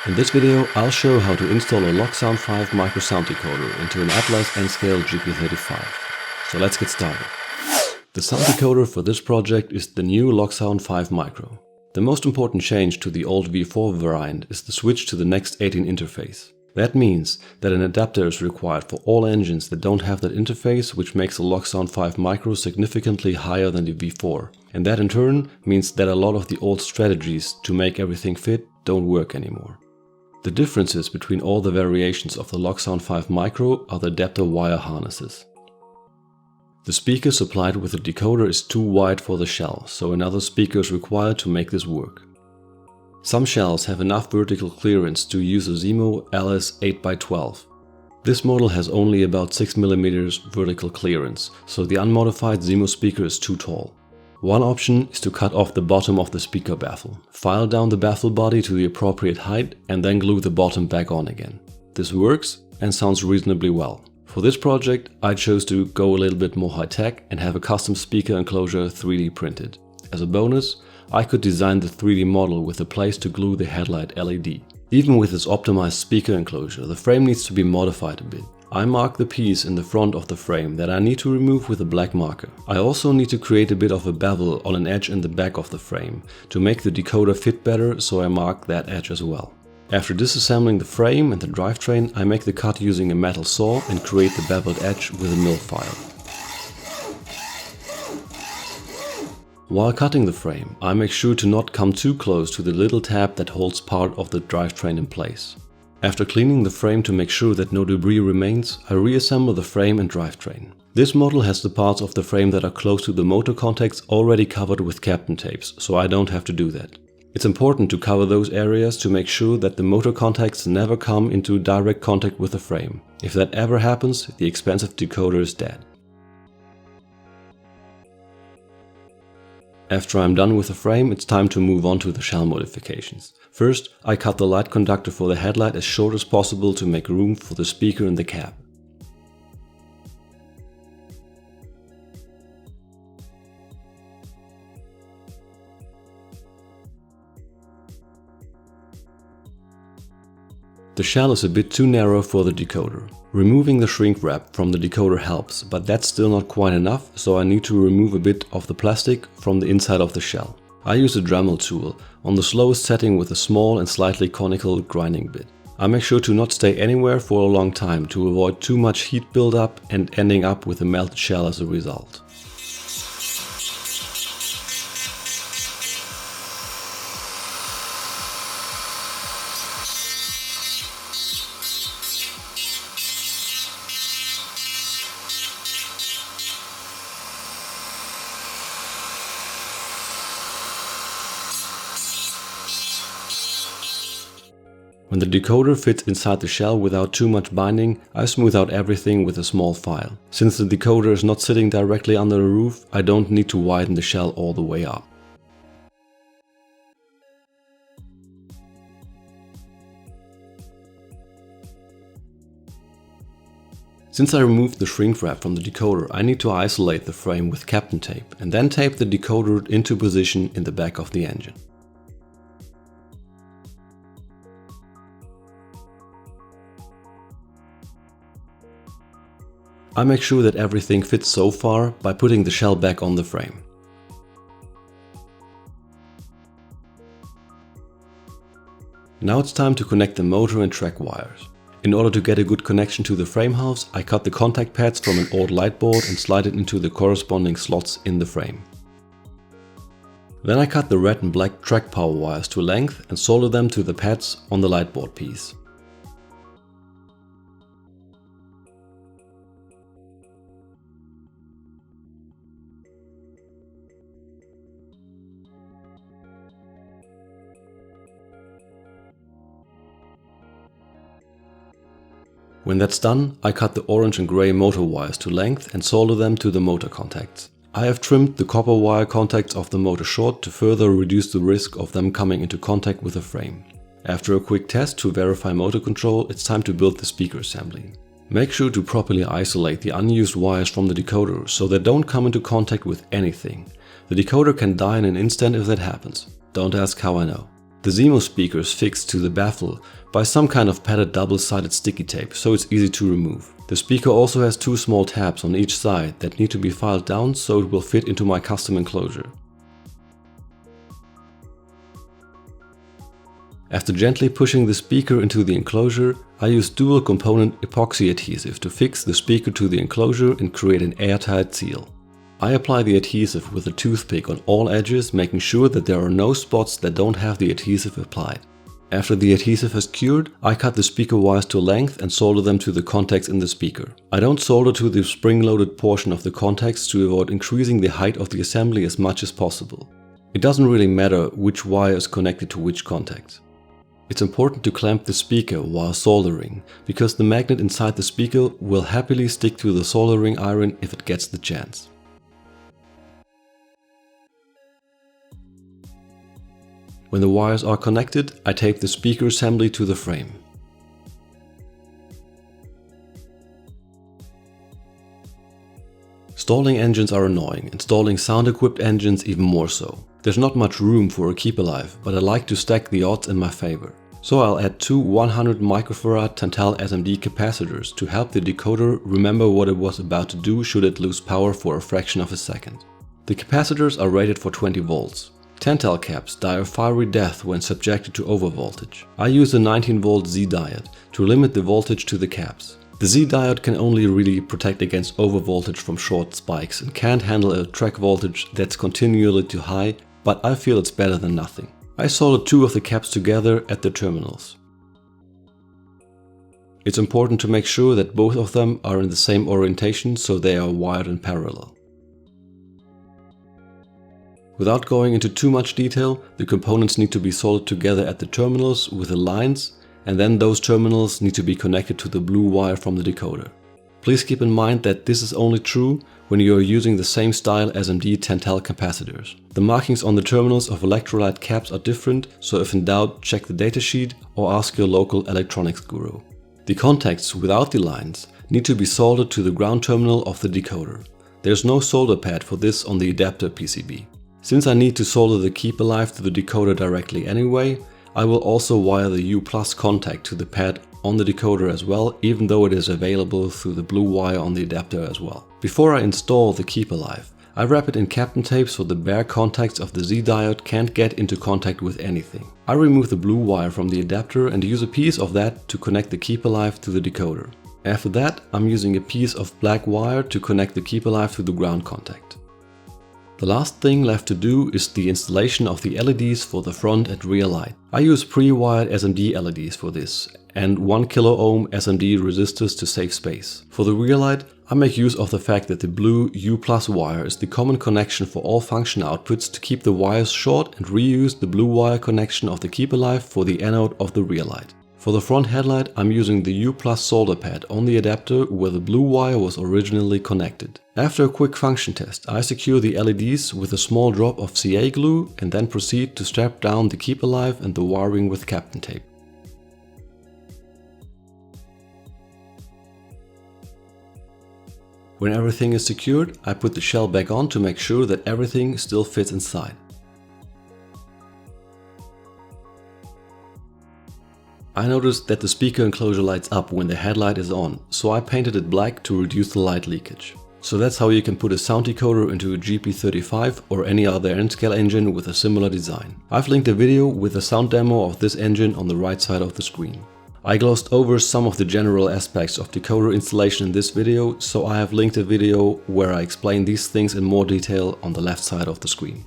In this video, I'll show how to install a Loksound 5 micro sound decoder into an Atlas N-scale GP35. So let's get started. The sound decoder for this project is the new Loksound 5 micro. The most important change to the old V4 variant is the switch to the Next 18 interface. That means that an adapter is required for all engines that don't have that interface, which makes the Loksound 5 micro significantly higher than the V4. And that in turn means that a lot of the old strategies to make everything fit don't work anymore. The differences between all the variations of the Loksound 5 micro are the adapter wire harnesses. The speaker supplied with the decoder is too wide for the shell, so another speaker is required to make this work. Some shells have enough vertical clearance to use a ZIMO LS8x12. This model has only about 6mm vertical clearance, so the unmodified ZIMO speaker is too tall. One option is to cut off the bottom of the speaker baffle, file down the baffle body to the appropriate height and then glue the bottom back on again. This works and sounds reasonably well. For this project, I chose to go a little bit more high-tech and have a custom speaker enclosure 3D printed. As a bonus, I could design the 3D model with a place to glue the headlight LED. Even with this optimized speaker enclosure, the frame needs to be modified a bit. I mark the piece in the front of the frame that I need to remove with a black marker. I also need to create a bit of a bevel on an edge in the back of the frame to make the decoder fit better, so I mark that edge as well. After disassembling the frame and the drivetrain, I make the cut using a metal saw and create the beveled edge with a mill file. While cutting the frame, I make sure to not come too close to the little tab that holds part of the drivetrain in place. After cleaning the frame to make sure that no debris remains, I reassemble the frame and drivetrain. This model has the parts of the frame that are close to the motor contacts already covered with Kapton tapes, so I don't have to do that. It's important to cover those areas to make sure that the motor contacts never come into direct contact with the frame. If that ever happens, the expensive decoder is dead. After I'm done with the frame, it's time to move on to the shell modifications. First, I cut the light conductor for the headlight as short as possible to make room for the speaker in the cab. The shell is a bit too narrow for the decoder. Removing the shrink wrap from the decoder helps, but that's still not quite enough, so I need to remove a bit of the plastic from the inside of the shell. I use a Dremel tool on the slowest setting with a small and slightly conical grinding bit. I make sure to not stay anywhere for a long time to avoid too much heat buildup and ending up with a melted shell as a result. When the decoder fits inside the shell without too much binding, I smooth out everything with a small file. Since the decoder is not sitting directly under the roof, I don't need to widen the shell all the way up. Since I removed the shrink wrap from the decoder, I need to isolate the frame with Kapton tape and then tape the decoder into position in the back of the engine. I make sure that everything fits so far by putting the shell back on the frame. Now it's time to connect the motor and track wires. In order to get a good connection to the frame house, I cut the contact pads from an old light board and slide it into the corresponding slots in the frame. Then I cut the red and black track power wires to length and solder them to the pads on the light board piece. When that's done, I cut the orange and grey motor wires to length and solder them to the motor contacts. I have trimmed the copper wire contacts of the motor short to further reduce the risk of them coming into contact with the frame. After a quick test to verify motor control, it's time to build the speaker assembly. Make sure to properly isolate the unused wires from the decoder so they don't come into contact with anything. The decoder can die in an instant if that happens. Don't ask how I know. The ZIMO speaker is fixed to the baffle by some kind of padded double-sided sticky tape, so it's easy to remove. The speaker also has two small tabs on each side that need to be filed down so it will fit into my custom enclosure. After gently pushing the speaker into the enclosure, I use dual component epoxy adhesive to fix the speaker to the enclosure and create an airtight seal. I apply the adhesive with a toothpick on all edges, making sure that there are no spots that don't have the adhesive applied. After the adhesive has cured, I cut the speaker wires to length and solder them to the contacts in the speaker. I don't solder to the spring-loaded portion of the contacts to avoid increasing the height of the assembly as much as possible. It doesn't really matter which wire is connected to which contact. It's important to clamp the speaker while soldering, because the magnet inside the speaker will happily stick to the soldering iron if it gets the chance. When the wires are connected, I tape the speaker assembly to the frame. Stalling engines are annoying, and stalling sound-equipped engines even more so. There's not much room for a keep alive, but I like to stack the odds in my favor. So I'll add two 100 microfarad tantal SMD capacitors to help the decoder remember what it was about to do should it lose power for a fraction of a second. The capacitors are rated for 20 volts. Tantal caps die a fiery death when subjected to overvoltage. I use a 19 volt Z-Diode to limit the voltage to the caps. The Z-Diode can only really protect against overvoltage from short spikes and can't handle a track voltage that's continually too high, but I feel it's better than nothing. I soldered two of the caps together at the terminals. It's important to make sure that both of them are in the same orientation so they are wired in parallel. Without going into too much detail, the components need to be soldered together at the terminals with the lines, and then those terminals need to be connected to the blue wire from the decoder. Please keep in mind that this is only true when you are using the same style SMD tantal capacitors. The markings on the terminals of electrolyte caps are different, so if in doubt, check the datasheet or ask your local electronics guru. The contacts without the lines need to be soldered to the ground terminal of the decoder. There's no solder pad for this on the adapter PCB. Since I need to solder the keep alive to the decoder directly anyway, I will also wire the U+ contact to the pad on the decoder as well, even though it is available through the blue wire on the adapter as well. Before I install the keep alive, I wrap it in Kapton tape so the bare contacts of the Z-Diode can't get into contact with anything. I remove the blue wire from the adapter and use a piece of that to connect the keep alive to the decoder. After that, I'm using a piece of black wire to connect the keep alive to the ground contact. The last thing left to do is the installation of the LEDs for the front and rear light. I use pre-wired SMD LEDs for this and 1 kilo ohm SMD resistors to save space. For the rear light, I make use of the fact that the blue U+ wire is the common connection for all function outputs to keep the wires short, and reuse the blue wire connection of the keep alive for the anode of the rear light. For the front headlight, I'm using the U+ solder pad on the adapter where the blue wire was originally connected. After a quick function test, I secure the LEDs with a small drop of CA glue and then proceed to strap down the keep alive and the wiring with Kapton tape. When everything is secured, I put the shell back on to make sure that everything still fits inside. I noticed that the speaker enclosure lights up when the headlight is on, so I painted it black to reduce the light leakage. So that's how you can put a sound decoder into a GP35 or any other N-scale engine with a similar design. I've linked a video with a sound demo of this engine on the right side of the screen. I glossed over some of the general aspects of decoder installation in this video, so I have linked a video where I explain these things in more detail on the left side of the screen.